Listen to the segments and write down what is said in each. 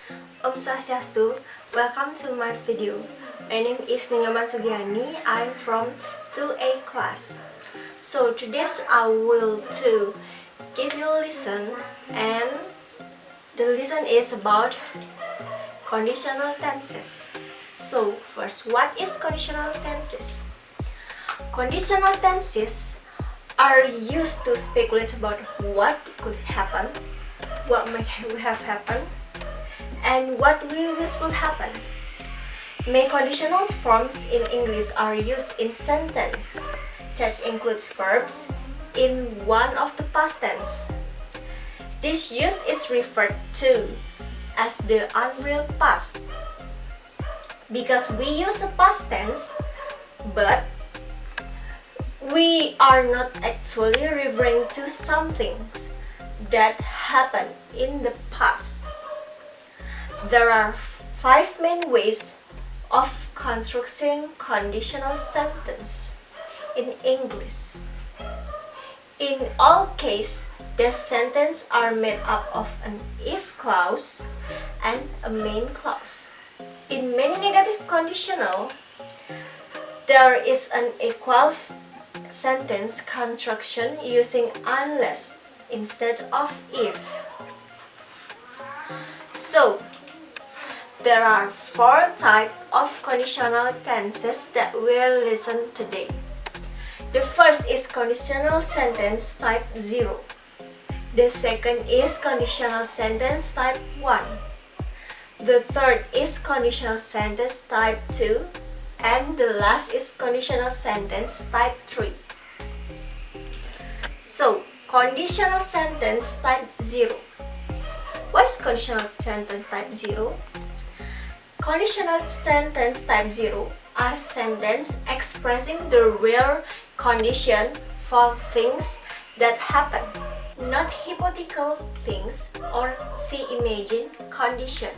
Om Swastiastu, welcome to my video. My name is Ninyoman Sugiani. I'm from 2A class. So today I will to give you a lesson, and the lesson is about conditional tenses. So first, what is conditional tenses? Conditional tenses are used to speculate about what could happen, what might have happened, and what we wish would happen. Many conditional forms in English are used in sentence that include verbs in one of the past tense. This use is referred to as the unreal past because we use a past tense, but we are not actually referring to something that happened in the past. There are 5 main ways of constructing conditional sentence in English. In all cases, the sentences are made up of an if clause and a main clause. In many negative conditional, there is an equal sentence construction using unless instead of if. So, there are 4 types of conditional tenses that we'll listen today. The first is conditional sentence type 0. The second is conditional sentence type 1. The third is conditional sentence type 2. And the last is conditional sentence type 3. So, conditional sentence type 0. What is conditional sentence type 0? Conditional sentence type 0 are sentences expressing the real condition for things that happen, not hypothetical things or imagined condition.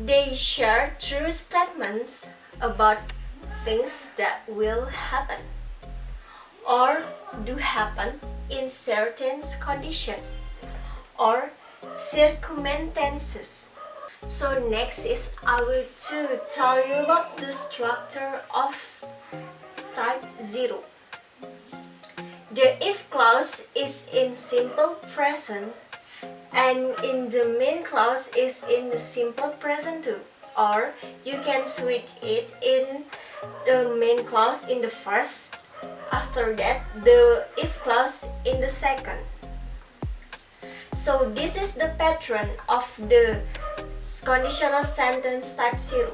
They share true statements about things that will happen or do happen in certain conditions or circumstances. So next is I will to tell you about the structure of type 0. The if clause is in simple present, and in the main clause is in the simple present too, or you can switch it in the main clause in the first, after that the if clause in the second. So this is the pattern of the conditional sentence type 0.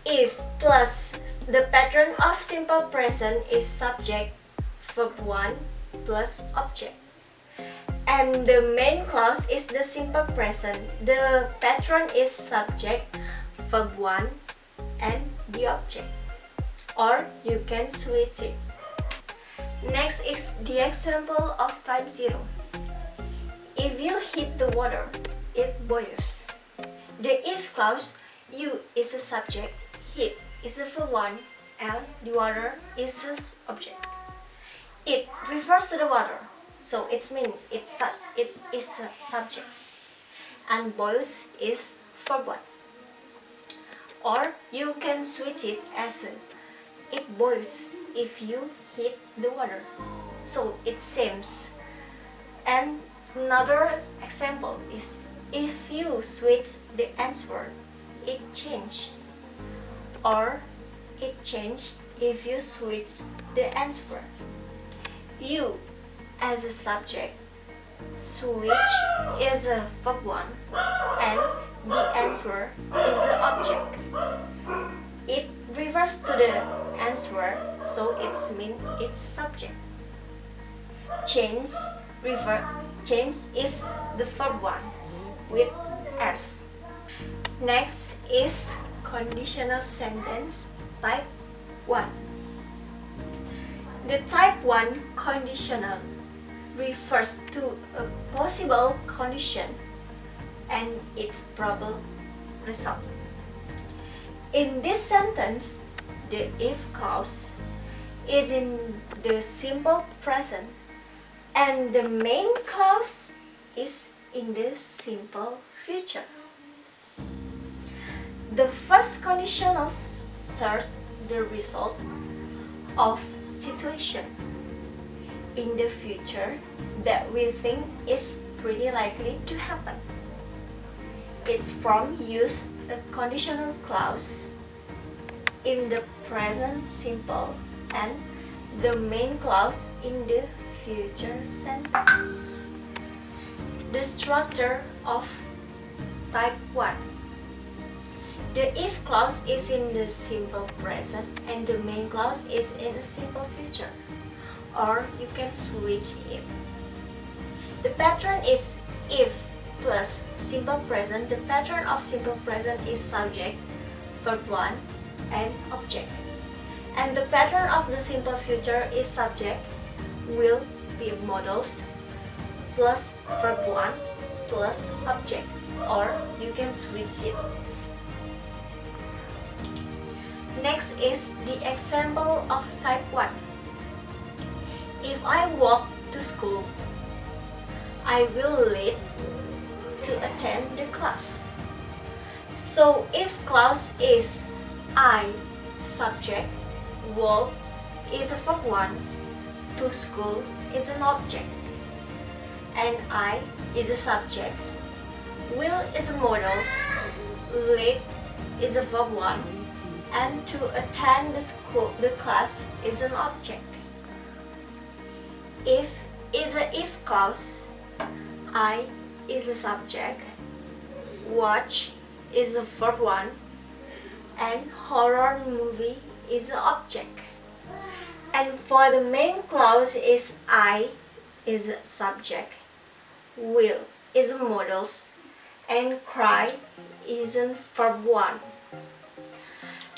If plus the pattern of simple present is subject, verb 1 plus object. And the main clause is the simple present. The pattern is subject, verb 1 and the object. Or you can switch it. Next is the example of type 0. If you heat the water, it boils. The if clause, you is a subject, heat is a verb 1, and the water is an object. It refers to the water, so it means it is a subject, and boils is verb 1. Or you can switch it as it boils if you heat the water, so it seems. And another example is if you switch the answer, it change. Or it change if you switch the answer. You as a subject, switch is a verb 1 and the answer is the object. It refers to the answer, so it's mean it's subject. Change is the verb 1 with S. Next is conditional sentence type 1. The type 1 conditional refers to a possible condition and its probable result. In this sentence, the if clause is in the simple present and the main clause is in the simple future. The first conditional serves the result of situation in the future that we think is pretty likely to happen. Its form uses a conditional clause in the present simple and the main clause in the future sentence. The structure of type 1. The if clause is in the simple present and the main clause is in a simple future, or you can switch it. The pattern is if plus simple present. The pattern of simple present is subject, verb 1, and object. And the pattern of the simple future is subject, will be modals, plus verb 1, plus object, or you can switch it. Next is the example of type 1. If I walk to school, I will late to attend the class. So if clause is I subject, walk is a verb 1, to school is an object, and I is a subject, will is a modal, late is a verb 1, and to attend the class is an object. If is a if clause, I is a subject, watch is a verb 1, and horror movie is an object. And for the main clause is I is a subject, will is a modals, and cry is a verb 1.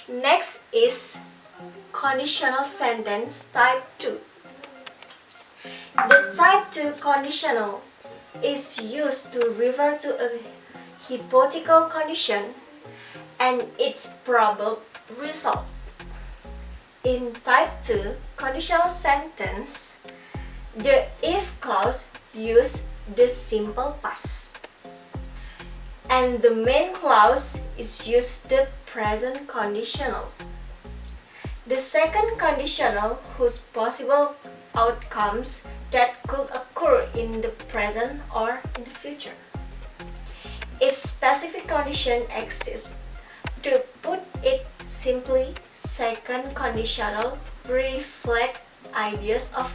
Next is conditional sentence type 2. The type 2 conditional is used to refer to a hypothetical condition and its probable result. In type 2 conditional sentence, the if clause uses the simple past, and the main clause is used the present conditional. The second conditional whose possible outcomes that could occur in the present or in the future. If specific condition exists, to put it simply, second conditional reflect ideas of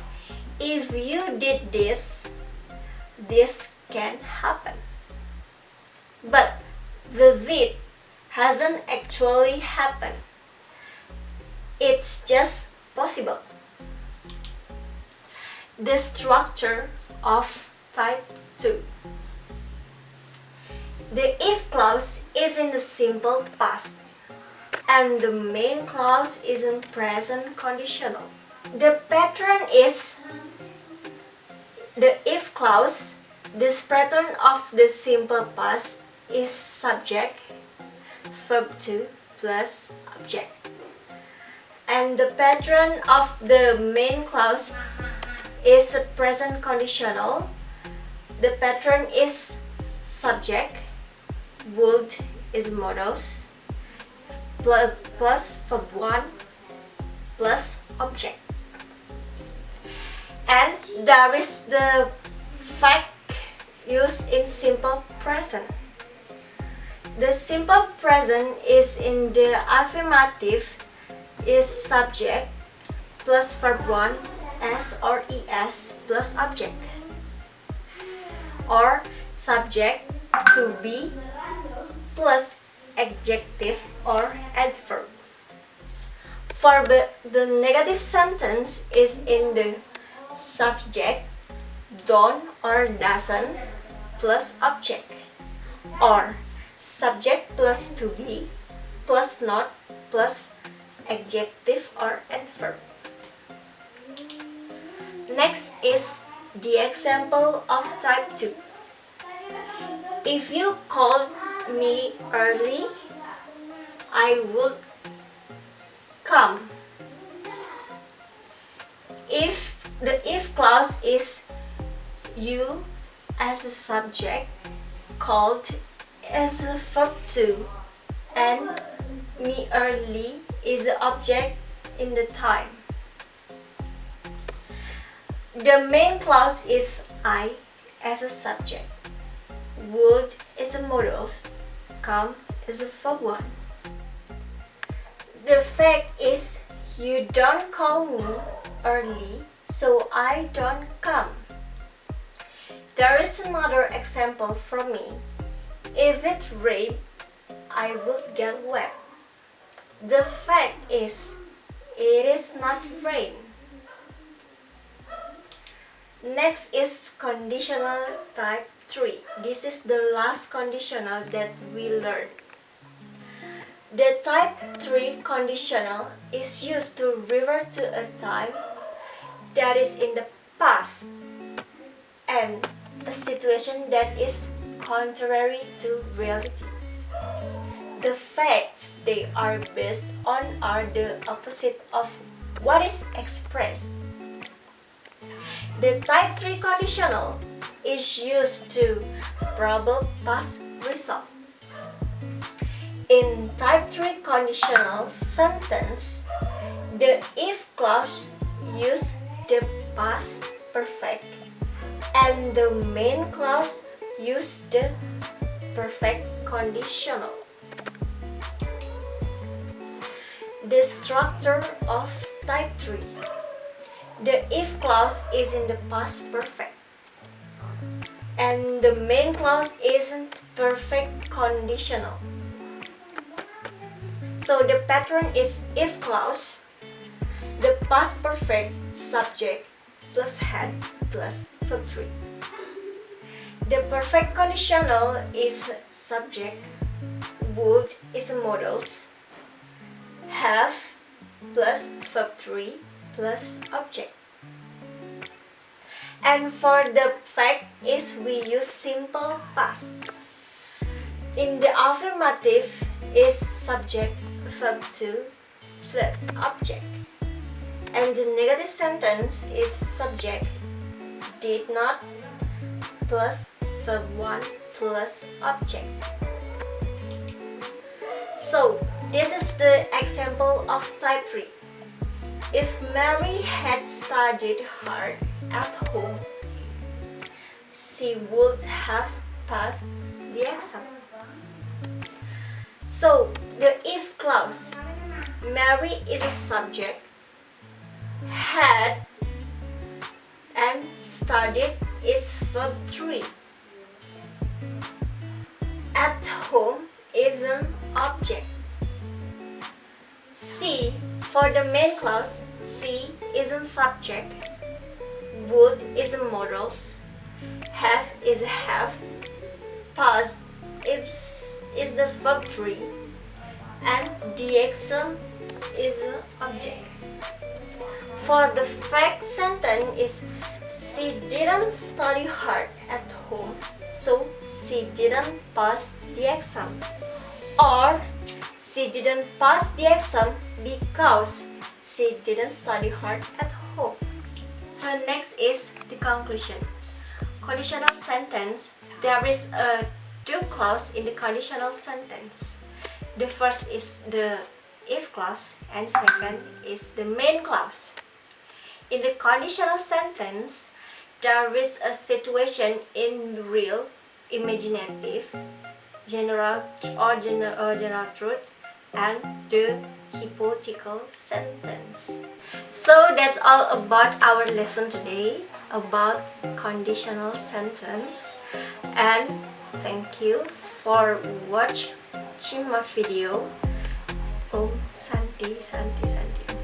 if you did this, this can happen. But the did hasn't actually happened. It's just possible. The structure of type 2. The if clause is in the simple past and the main clause is in present conditional. The pattern is the if clause. This pattern of the simple past is subject, verb 2 plus object. And the pattern of the main clause is a present conditional. The pattern is subject, would is modals, plus verb 1 plus object. And there is the fact used in simple present. The simple present is in the affirmative is subject plus verb 1 s or es plus object, or subject to be plus adjective or adverb. For the negative sentence is in the subject don't or doesn't plus object, or subject plus to be plus not plus adjective or adverb. Next is the example of type 2. If you called me early, I would come. If the if clause is you as a subject, called is a verb to, and merely is the object in the time. The main clause is I as a subject. Would is a modal. Come is a verb 1. The fact is you don't call me early, so I don't come. There is another example from me. If it rained, I would get wet. The fact is, it is not rain. Next is conditional type 3. This is the last conditional that we learned. The type 3 conditional is used to refer to a time that is in the past and a situation that is contrary to reality. The facts they are based on are the opposite of what is expressed. The type 3 conditional is used to probable past result. In type 3 conditional sentence, the if clause use the past perfect and the main clause use the perfect conditional. The structure of type 3. The if clause is in the past perfect and the main clause is in perfect conditional. So the pattern is if clause, the past perfect subject plus had plus verb 3. The perfect conditional is subject, would is a modals, have plus verb 3 plus object. And for the fact is we use simple past. In the affirmative is subject verb 2 plus object. And the negative sentence is subject did not plus verb 1 plus object. So this is the example of type 3. If Mary had studied hard at home, she would have passed the exam. So the if clause, Mary is a subject, had and studied is verb 3. At home is an object. She, for the main clause, she is a subject, would is a modals, have is a have, past is the verb 3, and the exam is an object. For the fact sentence is she didn't study hard at home, so she didn't pass the exam. Or she didn't pass the exam because she didn't study hard at home. So next is the conclusion. Conditional sentence. There is a two clause in the conditional sentence. The first is the if clause and second is the main clause. In the conditional sentence, there is a situation in real, imaginative, general truth, and the hypothetical sentence. So that's all about our lesson today about conditional sentence, and thank you for watching my video. Om Santi Santi Santi.